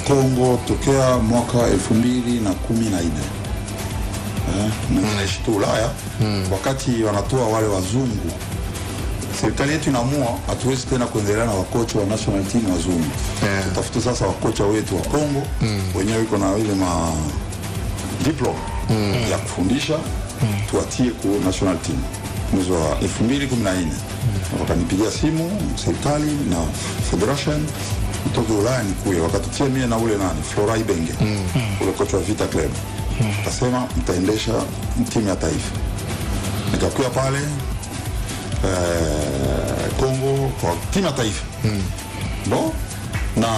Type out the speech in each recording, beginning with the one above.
Kongo tokea mwaka 2014. Naishi tu Ulaya. Wakati wanatoa wale wazungu, serikali yetu inaamua hatuwezi tena kuendelea na wakocha wa national team wazungu. Tutafuta sasa wakocha wetu wa Kongo wenyewe iko na ile ma diploma ya kufundisha, tuatie ku national team. Mwezi wa 2014 wakanipigia simu serikali na federation kutoka Ulaya nikuye, wakatutia mie na ule nani Florai Benge, ule kocha wa Vita Club. Akasema mtaendesha timu ya taifa. Nikakuja pale Kongo kwa timu ya taifa. Bon, na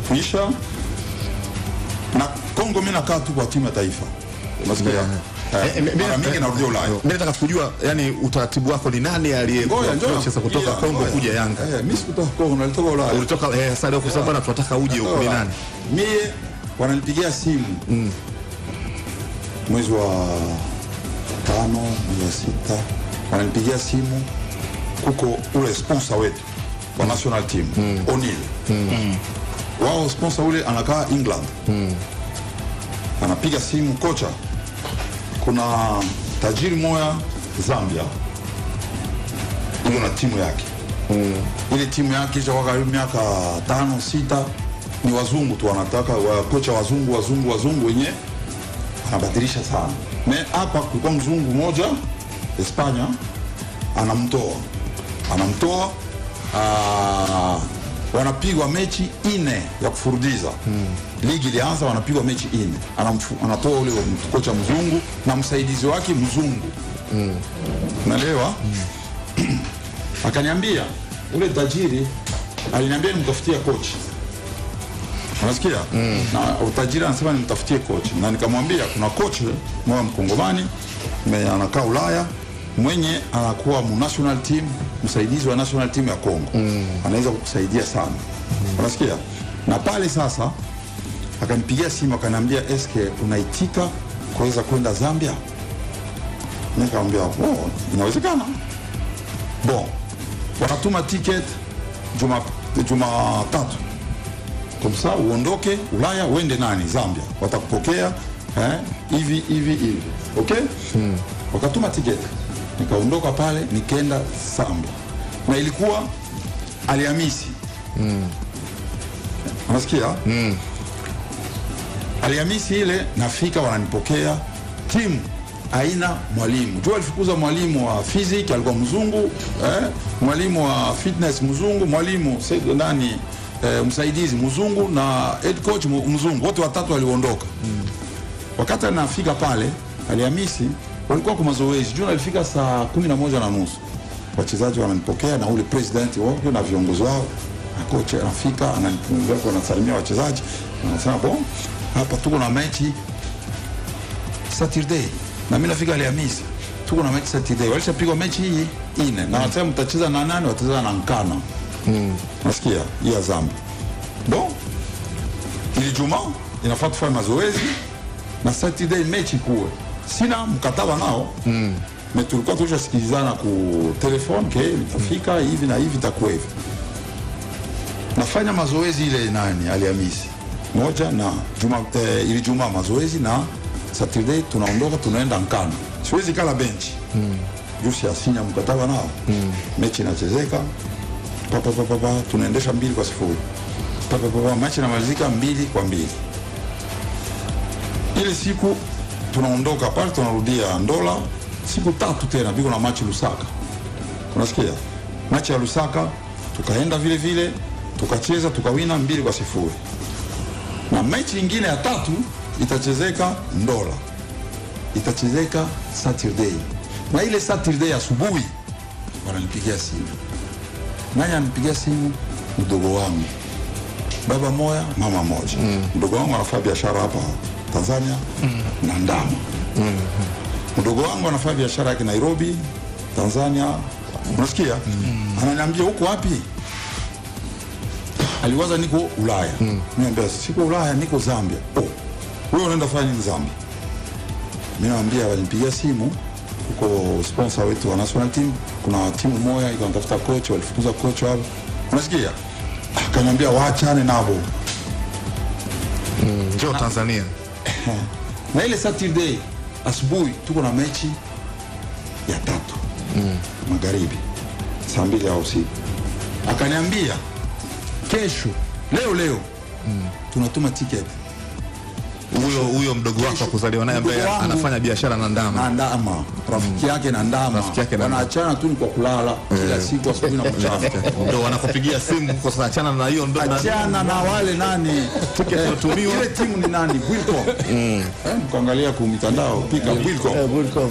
kuisha na Kongo mimi nakaa tu kwa timu ya taifa. Unasikia? Mimi narudia Ulaya. Mimi nataka kujua yani utaratibu wako ni nani aliyekuacha kutoka Kongo kuja Yanga? Mimi sikutoka Kongo, nilitoka Ulaya. Ulitoka sasa leo kwa sababu tunataka uje huko, ni nani? Mimi wananipigia simu mwezi wa 5, mwezi wa 6, wananipigia simu kuko ule sponsor wetu wa national team O'Neil. Wao sponsor ule anakaa England. Anapiga simu, kocha, kuna tajiri moya Zambia iko na timu yake. Ile timu yake kisha kwa miaka 5, 6 ni wazungu tu, wanataka kocha wazungu wenyewe anabadilisha sana. Na hapa kulikuwa mzungu mmoja Espanya anamtoa wanapigwa mechi 4 ya kufurudiza. Ligi ilianza, wanapigwa mechi 4. Anatoa ule kocha mzungu na msaidizi wake mzungu. Unaelewa? Akaniambia ule tajiri aliniambia nimtafutie coach. Unasikia? Na utajiri anasema nimtafutie coach. Na nikamwambia kuna coach mmoja Mkongomani anakaa Ulaya mwenye anakuwa national team, msaidizi wa national team ya Kongo. Anaweza kukusaidia sana. Unasikia? Na pale sasa akanipigia simu akaniambia eske unaitika kuweza kwenda Zambia? Nikamwambia inawezekana. Bon, wanatuma ticket Jumatatu. Kwa sababu uondoke Ulaya uende Zambia. Watakupokea hivi. Okay? Wakatuma ticket. Nikaondoka pale nikaenda Zambia. Na ilikuwa Alhamisi. Unasikia? Alhamisi ile nafika, wananipokea, timu haina mwalimu. Jua alifukuza mwalimu wa physics alikuwa mzungu, mwalimu wa fitness mzungu, mwalimu msaidizi mzungu na head coach mzungu, wote watatu waliondoka. Wakati nafika pale Alhamisi walikuwa kwa mazoezi. Jua alifika saa 11:30. Wachezaji wananipokea na ule president wao na viongozi wao. Coach anafika ananipongeza, anasalimia wachezaji, anasema bon, hapa tuko na mechi Saturday. Na mimi nafika Alhamisi, tuko na mechi Saturday. Walishapigwa mechi hii 4 na wanasema mtacheza na nani? Watacheza na Nkana. Nasikia hii ya Zambia. Bon, ili Jumaa inafaa kufanya mazoezi na Saturday mechi kuwe. Sina mkataba nao. Tulikuwa tulishasikilizana ku telefone ke nitafika hivi na hivi itakuwa hivi. Nafanya mazoezi ile Alhamisi moja na ili Jumaa mazoezi na Saturday tunaondoka tunaenda Nkana. Siwezi kala bench. Jusi asinya mkataba nao. Mechi inachezeka. Tunaendesha 2-0. Mechi inamalizika 2-2. Ile siku tunaondoka pale tunarudia Ndola, siku 3 tena biko na mechi Lusaka. Unasikia? Mechi ya Lusaka tukaenda vile tukacheza tukawina 2-0. Na mechi nyingine ya 3 itachezeka Ndola. Itachezeka Saturday. Na ile Saturday asubuhi wananipigia simu. Nani anipigia simu? Mdogo wangu. Baba moja, mama moja. Mdogo wangu anafanya biashara hapa Tanzania na Ndama. Mdogo wangu anafanya biashara yake Nairobi, Tanzania. Unasikia? Ananiambia uko wapi? Aliwaza niko Ulaya. Niambia siko Ulaya, niko Zambia. Wewe unaenda fanya nini Zambia? Mimi naambia walinipigia simu uko sponsor wetu wa national team, kuna timu moja inatafuta coach, walifukuza coach wao. Unasikia? Akaniambia waachane nabo. njoo Tanzania. Na ile Saturday asubuhi tuko na mechi ya 3 magharibi saa 2 au usiku. Akaniambia kesho leo tunatuma ticket. Huyo mdogo wako kuzaliwa naye ambaye anafanya biashara na ndama. Rafiki yake na ndama. Wanaachana tu kwa kulala kila siku asubuhi na mchana. Ndio wanakupigia simu kwa sababu achana na hiyo ndo achana na wale nani ticket tutumiwa. Ile timu ni nani? Wilcom. Mkaangalia kwa mitandao pika Wilcom.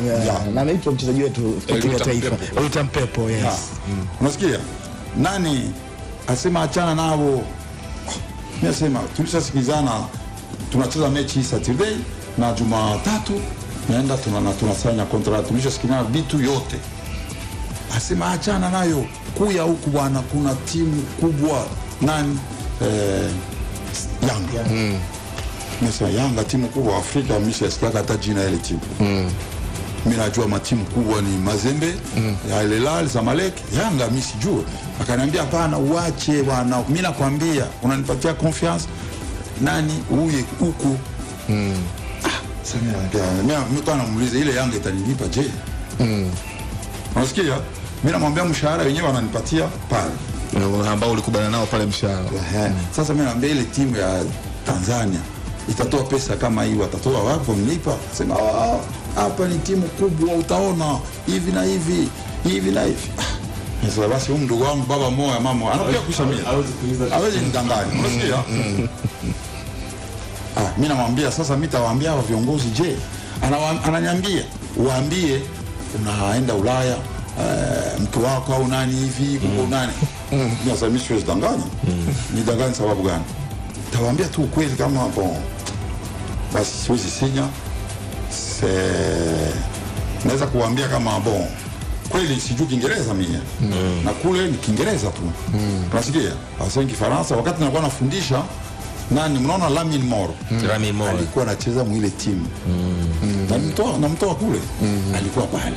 Na anaitwa mchezaji wetu wa taifa. Utampepo, yes. Unasikia? Nani asema achana nao? Mimi nasema tulishasikizana, tunacheza mechi Saturday na Jumatatu naenda tunasanya contract, tulishasikiana vitu yote. Asema achana nayo, kuya huku bwana, kuna timu kubwa nani Yanga. Mimi Yanga timu kubwa Afrika, mimi sisikia hata jina ile timu. Mimi najua matimu kubwa ni Mazembe, Al Hilal, Zamalek, Yanga mimi sijui. Akaniambia hapana, uache bwana, mimi nakwambia unanipatia confiance nani uye huku. Sasa mimi kana muulize ile Yanga itanilipa je? Unasikia? Mimi namwambia mshahara wenyewe wananipatia pale ambao ulikubaliana nao pale mshahara. Sasa mimi naambia ile timu ya Tanzania itatoa pesa kama hii, watatoa wapi mlipa? Sema hapa ni timu kubwa, utaona hivi na hivi na hivi. Sasa basi huyu mdogo wangu baba moya mama anakuja kusamia, hawezi nidanganya. Unasikia? Mimi namwambia sasa, mimi tawaambia wa viongozi je? Ananiambia waambie unaenda Ulaya, mke wako au nani hivi kuko nani. Mimi sasa mimi siwezi danganya. Ni danganya sababu gani? Tawaambia tu ukweli kama hapo. Basi siwezi sinya. Naweza kuambia kama bon kweli sijui Kiingereza mimi. Na kule ni Kiingereza tu. Unasikia? Hasa Kifaransa wakati nilikuwa nafundisha nani mnaona Lamine Moro alikuwa anacheza mwile timu. Na mtoa kule alikuwa pale.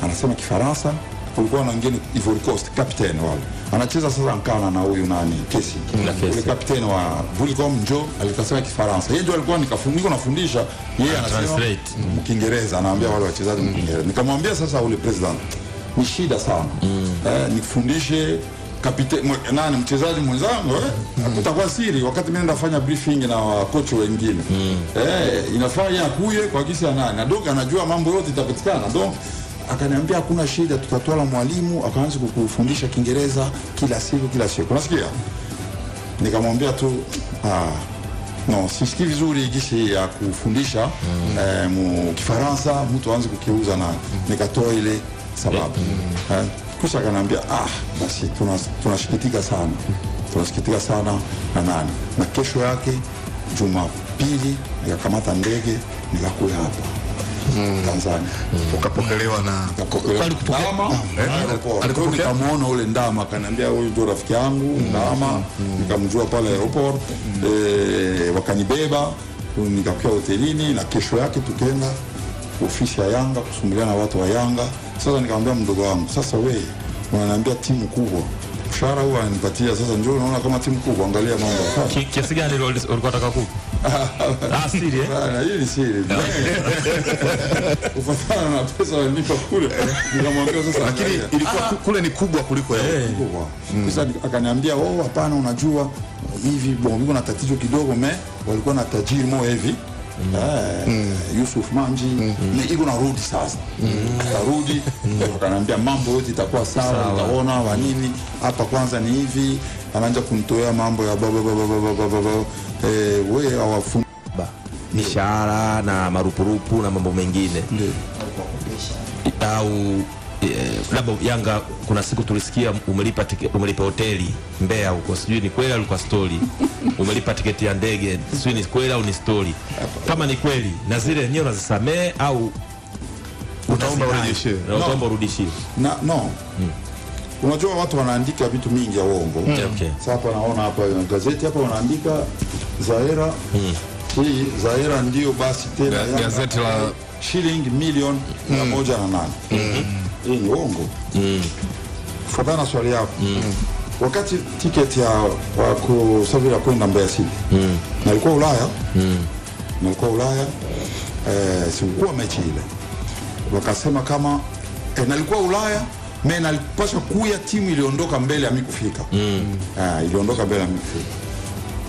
Anasema Kifaransa, kulikuwa na wengine Ivory Coast captain wale. Anacheza sasa ankana na huyu nani Kesi. Yule captain wa Wilcom Njo alikasema Kifaransa. Yeye ndio alikuwa niko nafundisha, yeye anasema Kiingereza, anaambia wale wachezaji Kiingereza. Nikamwambia sasa ule president ni shida sana. Nifundishe kapiteni nani mchezaji mwenzangu hakutakuwa siri wakati mimi nafanya briefing na coach wengine. Inafanya akuye kwa kisi ya nani. Ndio anajua mambo yote itapatikana. Ndio akaniambia hakuna shida, tutatoa mwalimu akaanza kukufundisha Kiingereza kila siku. Unasikia? Nikamwambia tu no, sisikii vizuri gisi ya kufundisha Kifaransa mtu aanze kukiuza na nikatoa ile sababu. Kisha akaniambia basi tunasikitika sana na nani. Na kesho yake Jumapili nikakamata ndege nikakuja hapa Tanzania. Ukapokelewa na alikuwa nikamwona ule ndama, akaniambia huyu ndio rafiki yangu ndama. Nikamjua pale airport, wakanibeba nikakaa hotelini, na kesho yake tukaenda ofisi ya Yanga kusumbuliana na watu wa Yanga. Sasa nikamwambia mdogo wangu, sasa wewe unaniambia timu kubwa, mshahara huo ananipatia, sasa njoo unaona kama timu kubwa, angalia mambo. Kiasi gani ulikuwa unataka kuku? Siri na hii ni siri. Ufatana na pesa wanipa kule. Nikamwambia sasa, lakini ilikuwa kule ni kubwa kuliko yeye. Kubwa. Sasa akaniambia, hapana, unajua hivi bongo na tatizo kidogo, walikuwa na tajiri moja hivi. Yusuf Manji iko narudi sasa. Akarudi akaniambia mambo yote itakuwa sawa, utaona wa nini hapa, kwanza ni hivi. Anaanza kunitoa mambo ya baba wewe hawafundi mishahara na marupurupu na mambo mengine. Au labda Yanga kuna siku tulisikia umelipa hoteli Mbeya huko, sijui ni kweli au kwa story. Umelipa tiketi ya ndege, sijui ni kweli au ni story. Kama ni kweli, na zile wenyewe unazisamee au utaomba urudishie? Utaomba urudishie. No. Unajua watu wanaandika vitu mingi ya uongo. Sasa hapa naona hapa gazeti hapa wanaandika Zaira. Hii Zaira ndio basi tena gazeti la shilingi milioni 108. Hii ni uongo. Fuatana swali yako. wakati tiketi ya kusafiri kwenda Mbeya City nalikuwa Ulaya nalikuwa Ulaya sikuwa mechi ile wakasema kama nalikuwa Ulaya mimi nalipaswa kuya timu iliondoka mbele ya mimi kufika iliondoka mbele ya mimi kufika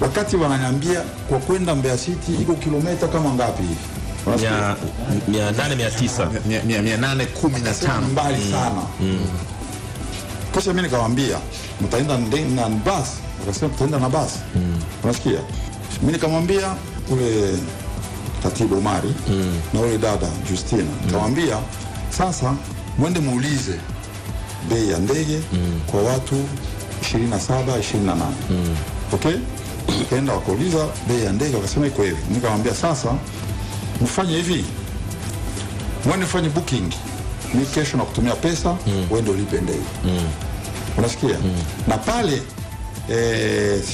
wakati wananiambia kwa kwenda Mbeya City iko kilomita kama ngapi hivi 815 mbali sana kisha mimi nikamwambia mtaenda na basi akasema tutaenda na basi unasikia mimi nikamwambia ule Katibu Omari na ule dada Justina nikamwambia sasa mwende muulize bei ya ndege kwa watu 27 28 okay kaenda wakauliza bei ya ndege wakasema iko hivi nikamwambia sasa mfanye hivi mwende fanye booking ni kesho na kutumia pesa uende ulipe ndege unasikia na pale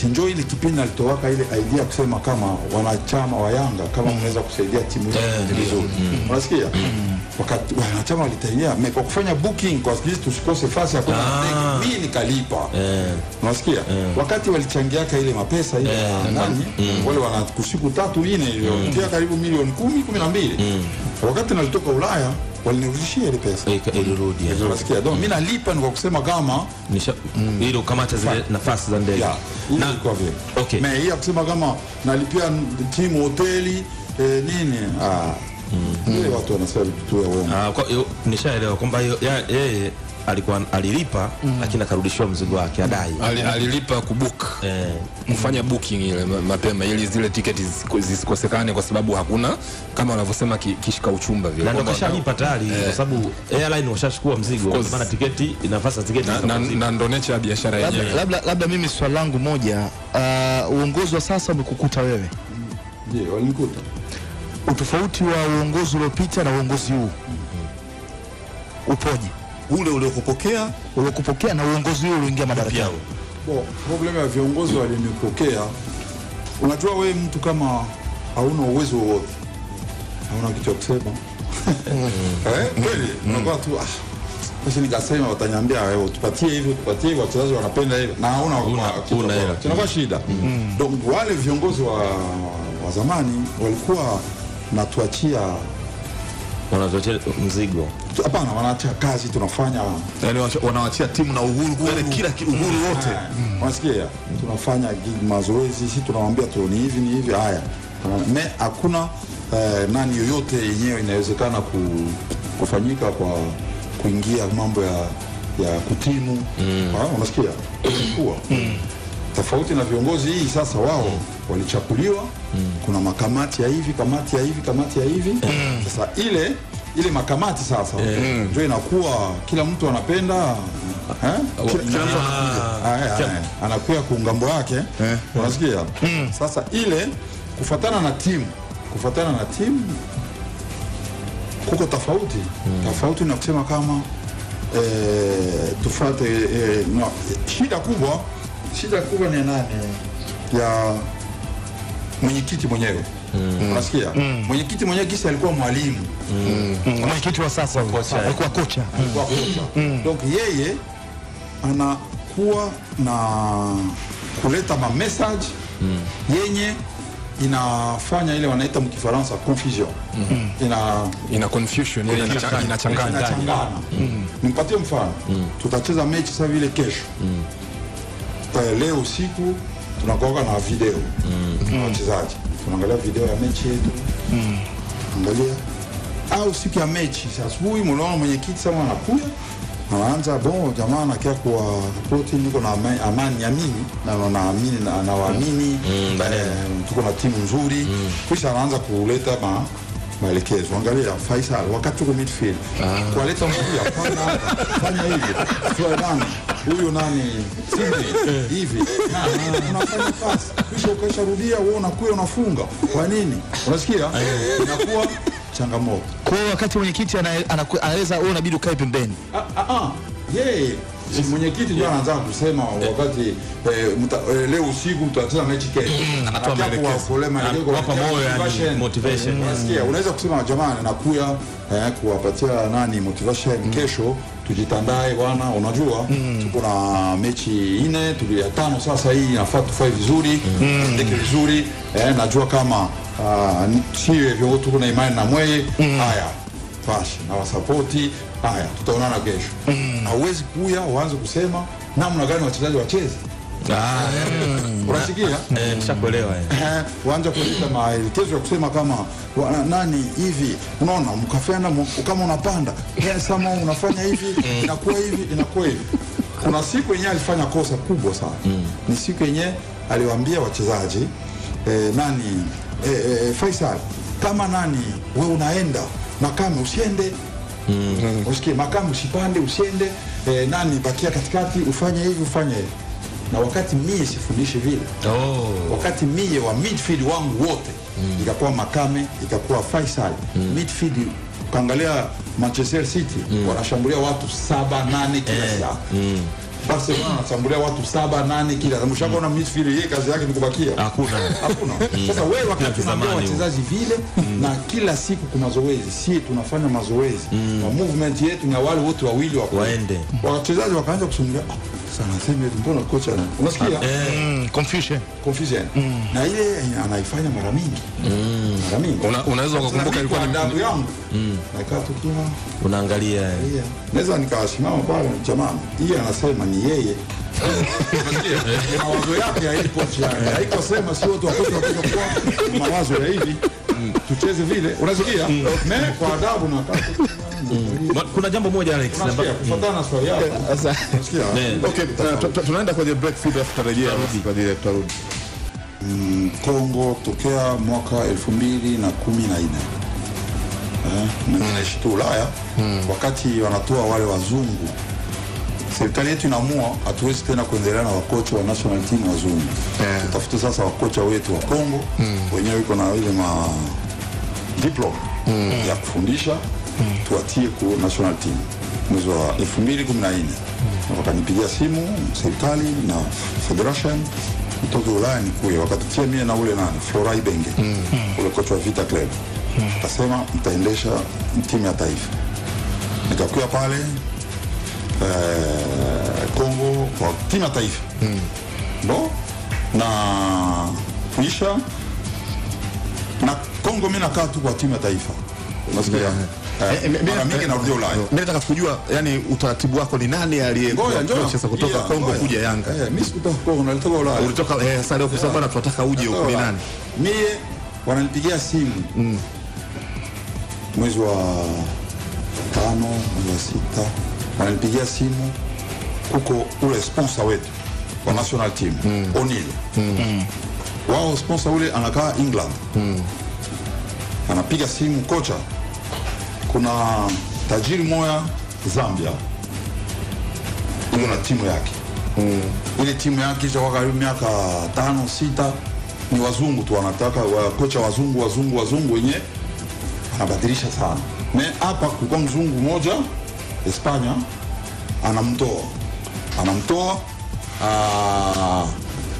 sinjo ile kipindi alitowaka ile idea kusema kama wanachama wa Yanga kama mnaweza kusaidia timu yetu vizuri unasikia wakati wanachama walitainia kwa kufanya booking kwa sababu tusikose fasi ya kwenda ndege mimi nikalipa unasikia wakati walichangiaka ile mapesa ile nani wale wana siku 3 4 ile karibu milioni 10 12 wakati nalitoka Ulaya walinirudishia ile pesa ilirudi unasikia donc mimi nalipa ni kwa kusema kama hilo kama zile nafasi za ndege na kwa vile okay mimi hii kusema kama nalipia timu hoteli nini ile watu wanasema vitu ya uongo nishaelewa kwamba yeye alikuwa alilipa lakini akarudishiwa mzigo wake adai alilipa kubook kufanya booking ile mapema ili zile tiketi zisikosekane kwa sababu hakuna kama wanavyosema kishika uchumba vile na ndio kashalipa tayari kwa sababu airline washachukua mzigo maana tiketi nafasi ya tiketi na ndio nature ya biashara yenyewe labda mimi swali langu moja uongozi wa sasa umekukuta wewe ndio walinikuta utofauti wa uongozi uliopita na uongozi huu upoje ule uliokupokea na uongozi huu ulioingia madarakani problem ya viongozi walinipokea unajua wewe mtu kama hauna uwezo wote hauna kitu cha kusema kweli unakuwa tu basi nikasema wataniambia wewe tupatie hivi wachezaji wanapenda hivi na hauna tunakuwa shida donc wale viongozi wa zamani walikuwa natuachia wanatoa mzigo hapana wanaacha kazi tunafanya yani wanaachia timu na uhuru yani kila uhuru wote unasikia tunafanya mazoezi sisi tunawaambia tu ni hivi haya hakuna nani yoyote yenyewe inawezekana kufanyika kwa kuingia mambo ya kutimu unasikia kuwa tofauti na viongozi hii sasa wao walichakuliwa kuna makamati ya hivi kamati ya hivi sasa ile makamati sasa ndio inakuwa kila mtu anapenda kila mtu anakuwa kuungambo yake unasikia sasa ile kufuatana na timu kuko tofauti na kusema kama tufuate shida kubwa ni nani ya mwenyekiti mwenyewe unasikia mwenyekiti mwenyewe kisa alikuwa mwalimu mwenyekiti wa sasa alikuwa kocha donc yeye anakuwa na kuleta ma message yenye inafanya ile wanaita mkifaransa confusion ina confusion inachanganya nimpatie mfano tutacheza mechi sasa vile kesho leo usiku tunakuwa na video wachezaji tunaangalia video ya mechi yetu angalia au siku ya mechi asubuhi mnaona mwenyekiti sasa anakuja anaanza jamaa anakia kwa ripoti niko na amani yamini na naamini na nawaamini tuko na timu nzuri kisha anaanza kuleta maelekezo angalia Faisal wakati uko midfield kualeta mmoja hapana fanya hivi sio nani huyo nani hivi unafanya pasi kisha ukasharudia wewe unakuwa unafunga kwa nini unasikia inakuwa changamoto kwa wakati mwenyekiti anaweza wewe unabidi ukae pembeni yeye mwenyekiti ndio anaanza kusema wakati leo usiku tutacheza mechi kesho anatoa maelekezo hapa moyo yani motivation unasikia unaweza kusema jamani nakuya kuwapatia nani motivation kesho tujitandae bwana, unajua tuko na mechi 4 ya 5 sasa, hii inafaa tufae vizuri, ndeke vizuri, najua kama siwe viongozi tuko na imani na mweye, haya fashi na wasapoti, haya tutaonana kesho. Hauwezi kuya uanze kusema namna gani wachezaji wacheze. Unasikia? Nishakuelewa. Uanze kuleta maelekezo ya kusema kama nani hivi, unaona mkafanya kama unapanda kama unafanya hivi inakuwa hivi. Kuna siku yenyewe alifanya kosa kubwa sana. Ni siku yenyewe aliwaambia wachezaji Faisal, kama nani wewe unaenda Makame usiende, usikie Makame usipande usiende, nani bakia katikati ufanye hivi ufanye hivi. Na wakati mie sifundishi vile, wakati mie wa midfield wangu wote ikakuwa Makame, ikakuwa Faisal, midfield ukaangalia Manchester City wanashambulia watu 7-8 kila saa. Barcelona wanashambulia watu 7-8 kila saa. Mshaona midfield yeye kazi yake ni kubakia. Hakuna. Sasa wewe wakati unaambia wachezaji vile na kila siku kuna mazoezi, si tunafanya mazoezi. Na movement yetu na wale wote wawili waende. Wachezaji wakaanza kusumbulia. Sana sema mbona kocha unasikia confusion na ile anaifanya mara mingi. Unaweza kukumbuka ilikuwa ni adabu yangu na katu tu unaangalia naweza nikasimama pale jamani, yeye anasema ni yeye mawazo yake haipo chini, haiko sema si watu wakosa kwa mawazo ya hivi tucheze vile, unasikia kwa adabu na katu. Kuna jambo moja Alex, kufuatana na swali yako. Sasa okay, tunaenda kwenye break feed after rejea kwa director rudi. Kongo tokea mwaka 2014 naishi tu Ulaya, wakati wanatoa wale wazungu, serikali yetu inaamua hatuwezi tena kuendelea na wakocha wa national team wazungu. Tutafute sasa wakocha wetu wa Kongo wenyewe iko na ile diploma ya kufundisha, tuatie ku national team. Mwezi wa 2014 wakanipigia simu serikali na federation kutoka Ulaya nikuye, wakatutia mie na ule Florai Benge, ule kocha wa Vita Club. Akasema mtaendesha timu ya taifa. Nikakuya pale Kongo kwa timu ya taifa. Na kuisha na Kongo mimi nakaa tu kwa timu ya taifa. Unasikia? Mimi narudia Ulaya. Mimi nataka kujua yani utaratibu wako ni nani aliyekuacha kutoka Kongo kuja Yanga? Mimi sikutoka Kongo, nalitoka Ulaya. Ulitoka sasa leo kusema bwana tunataka uje huko, ni nani? Mimi wananipigia simu mwezi wa 5 mwezi wa 6 wananipigia simu kuko ule sponsor wetu wa national team O'Neil. Wao sponsor ule anakaa England. Anapiga simu kocha, kuna tajiri moya Zambia iko na timu yake. Ile timu yake cha karibu miaka 5-6 ni wazungu tu, wanataka kocha wazungu wenyewe anabadilisha sana. Na hapa kulikuwa mzungu mmoja Hispania anamtoa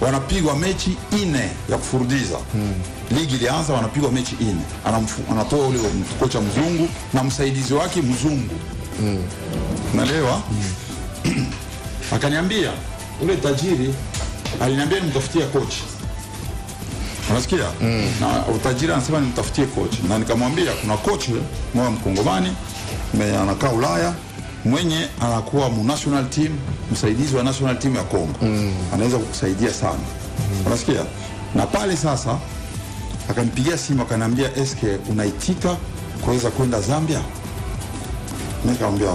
wanapigwa mechi 4 ya kufurudiza. Ligi ilianza wanapigwa mechi 4. Anatoa ule kocha mzungu na msaidizi wake mzungu. Unaelewa? Akaniambia ule tajiri aliniambia nimtafutie coach. Unasikia? Na utajiri anasema nimtafutie coach. Na nikamwambia kuna coach mmoja Mkongomani anakaa Ulaya mwenye anakuwa national team, msaidizi wa national team ya Kongo. Anaweza kukusaidia sana. Unasikia? Na pale sasa akanipigia simu akaniambia eske unaitika kuweza kwenda Zambia? Nikamwambia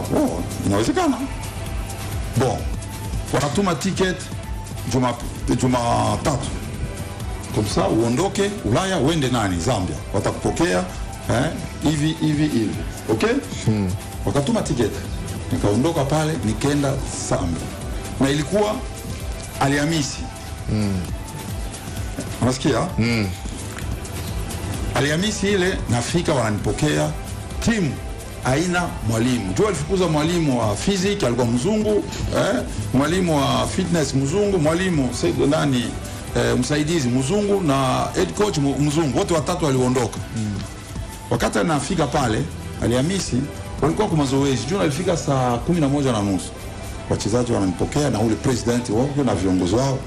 inawezekana. Wanatuma ticket Jumatatu. Kumsa uondoke Ulaya uende Zambia. Watakupokea hivi. Okay? Wakatuma ticket. Nikaondoka pale nikaenda Zambia. Na ilikuwa Alhamisi. Unasikia? Alhamisi ile nafika wananipokea, timu haina mwalimu. Jua alifukuza mwalimu wa physics alikuwa mzungu, mwalimu wa fitness mzungu, mwalimu msaidizi mzungu na head coach mzungu, wote watatu waliondoka. Wakati nafika pale Alhamisi walikuwa kwa mazoezi. Jua alifika saa 11:30. Wachezaji wananipokea na ule president wao na viongozi wao.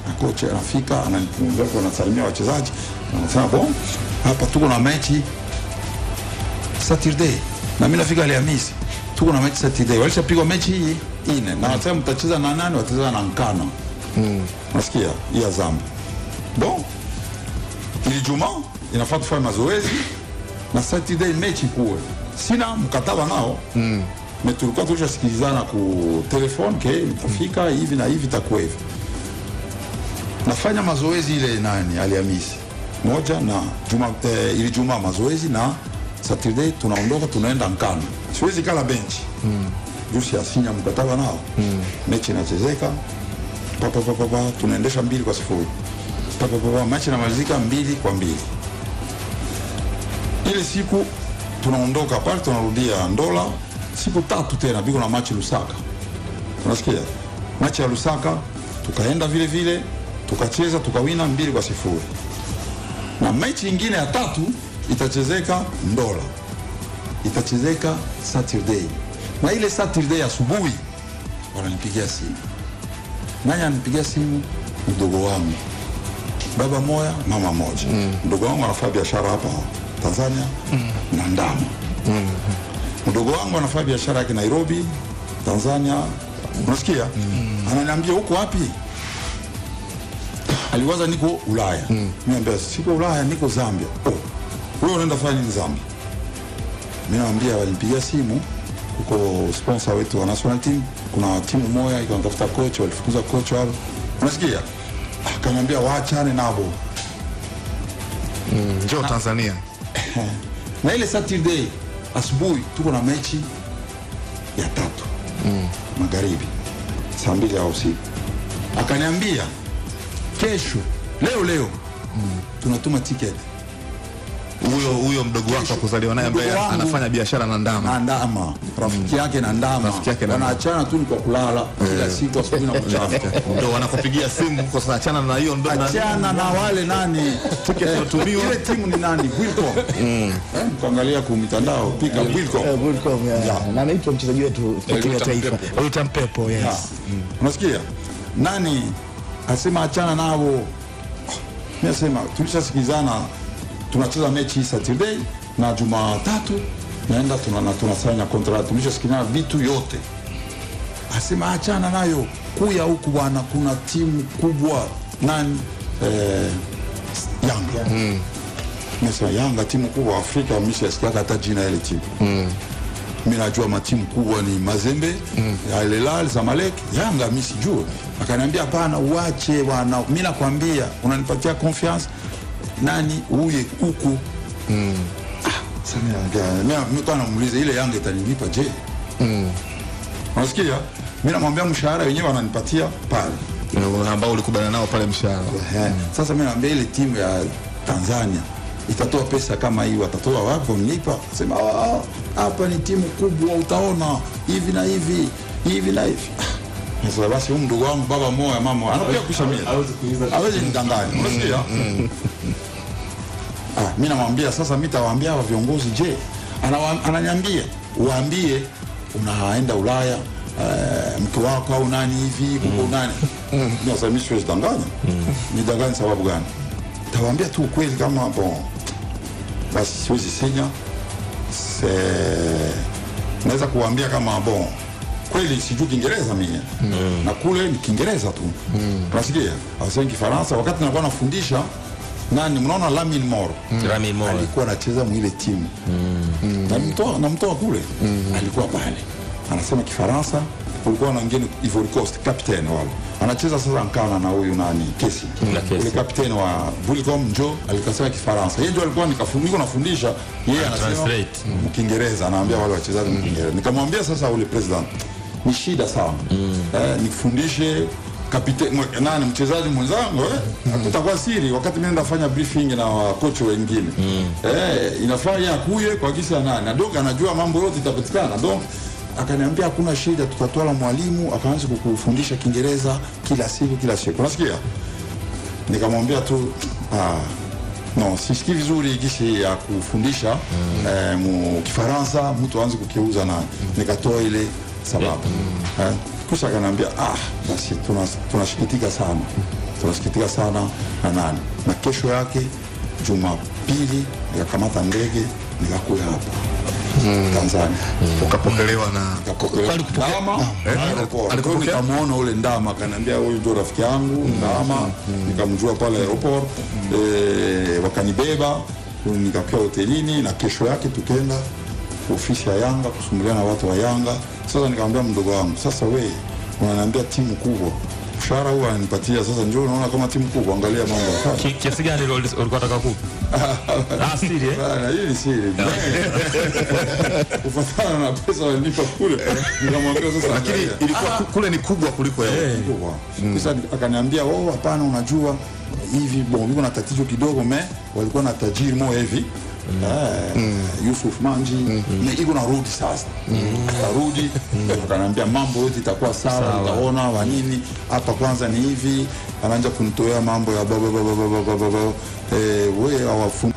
Na kocha anafika ananipokea anasalimia wachezaji. Anasema bon, hapa tuko na mechi Saturday. Na mimi nafika Alhamisi. Tuko na mechi Saturday. Walishapigwa mechi hii ine. Na wanasema mtacheza na nani? Watacheza na Nkana. Nasikia hii Azam. Bon. Ili Juma inafaa tufanye mazoezi na Saturday mechi kuwe. Sina mkataba nao. Mais tulikuwa tulishasikilizana ku telefone ke mtafika hivi na hivi takuwa hivi. Nafanya mazoezi ile nani Alhamisi moja na ili Juma mazoezi na Saturday tunaondoka tunaenda Nkana. Siwezi kala bench. Jusi asinya mkataba nao. Mechi inachezeka. Papa tunaendesha 2-0. Papa mechi inamalizika 2-2. Ile siku tunaondoka pale tunarudia Ndola. Siku 3 tena biko na machi Lusaka. Unasikia? Machi ya Lusaka tukaenda vile vile tukacheza tukawina 2-0. Na mechi nyingine ya 3 itachezeka Ndola. Itachezeka Saturday. Na ile Saturday asubuhi wananipigia simu. Nani anipigia simu? Mdogo wangu. Baba moja, mama moja. Mdogo wangu anafanya biashara hapa Tanzania na Ndama. Mdogo wangu anafanya biashara yake Nairobi, Tanzania. Unasikia? Ananiambia uko wapi? Aliwaza niko Ulaya. Niambia siko Ulaya, niko Zambia. Oh. Wewe unaenda fanya nini Zambia? Mimi naambia walinipigia simu uko sponsor wetu wa national team, kuna timu moja ikanitafuta coach, walifukuza coach wao. Unasikia? Akaniambia waachane nabo. Njoo Tanzania. Na ile Saturday asubuhi tuko na mechi ya 3 magharibi saa 2 au usiku. Akaniambia kesho leo tunatuma ticket. Huyo mdogo wako kuzaliwa naye ambaye anafanya biashara na Ndama. Rafiki yake na Ndama. Wanaachana tu kwa kulala kila siku asubuhi na mchana. Ndio wanakupigia simu kwa sababu achana na hiyo ndo achana na wale nani ticket tutumiwa. Ile timu ni nani? Wilcom. Kuangalia kwa mitandao pika Wilcom. Na anaitwa mchezaji wetu wa taifa. Utampepo, yes. Unasikia? Nani asema achana nao? Mimi nasema tulishasikizana tunacheza mechi Saturday na Jumatatu naenda tunasanya contract. Tulishasikizana vitu yote. Asema achana nayo. Kuya huku bwana kuna timu kubwa nani Yanga. Mimi Yanga timu kubwa Afrika mishasikia hata jina ile timu. Mimi najua matimu kubwa ni Mazembe, Al Hilal, Zamalek, Yanga mimi sijui. Akaniambia hapana uache bwana. Mimi nakwambia unanipatia confiance nani uye huku. Sasa mimi kana muulize ile Yanga itanilipa je? Unasikia? Mimi namwambia mshahara wenyewe wananipatia pale. Ambao ulikubaliana nao pale mshahara. Sasa mimi naambia ile timu ya Tanzania itatoa pesa kama hii, watatoa wapi mnipa? Sema hapa ni timu kubwa utaona hivi na hivi na hivi. Sasa basi huyu mdogo wangu baba moja mama anakuja kushamia. Hawezi nidanganya. Unasikia? Mimi namwambia sasa mimi tawaambia wa viongozi je? Ananiambia uambie unaenda Ulaya mke wako au nani hivi kuko nani. Mimi sasa mimi siwezi danganya. Nidanganya sababu gani? Tawaambia tu ukweli kama bon. Basi siwezi senya. Naweza kuambia kama bon. Kweli sijui Kiingereza mimi. Na kule ni Kiingereza tu. Unasikia? Hawasemi Kifaransa wakati nilikuwa nafundisha nani mnaona Lamine Moro alikuwa anacheza mwile timu. Na mtoa kule alikuwa pale. Anasema Kifaransa, kulikuwa na wengine Ivory Coast captain wale. Anacheza sasa Nkana na huyu nani Kesi. Ule captain wa Wilcom Njo alikasema Kifaransa. Yeye ndio alikuwa nafundisha, yeye anasema Kiingereza, anaambia wale wachezaji Kiingereza. Nikamwambia sasa ule president ni shida sana. Nifundishe kapiteni nani mchezaji mwenzangu hakutakuwa siri wakati mimi nafanya briefing na coach wengine. Inafaa yeye akuye kwa kisa nani na doga anajua mambo yote itapatikana. Donc akaniambia hakuna shida, tutatoa mwalimu akaanza kukufundisha Kiingereza kila siku. Unasikia? Nikamwambia tu No, sisikii vizuri kisi ya kufundisha mu Kifaransa mtu aanze kukiuza na nikatoa ile sababu. Kisha akaniambia basi tunasikitika sana. Tunasikitika sana na nani. Na kesho yake Jumapili nikakamata ndege nikakuja hapa Tanzania. Ukapokelewa na Ndama. Alikuwa nikamuona ule Ndama akaniambia huyu ndio rafiki yangu Ndama, nikamjua pale airport, wakanibeba nikakaa hotelini na kesho yake tukaenda ofisi ya Yanga kusumuliana na watu wa Yanga. Sasa nikamwambia mdogo wangu, sasa wewe unaniambia timu kubwa, mshahara huo ananipatia, sasa njoo unaona kama timu kubwa, angalia mambo haya. Kiasi gani ulikuwa unataka kupa? Siri bana, hii ni siri. Kufuatana na pesa wanipa kule. Nikamwambia sasa, lakini ilikuwa kule ni kubwa kuliko yeye. Kubwa. Kisha akaniambia, hapana, unajua hivi bongo na tatizo kidogo walikuwa na tajiri moja hivi. Yusuf Manji iko narudi sasa. Narudi akaniambia mambo yote itakuwa sawa, utaona wa nini hapa, kwanza ni hivi, anaanza kunitoa mambo ya baba wewe hawafu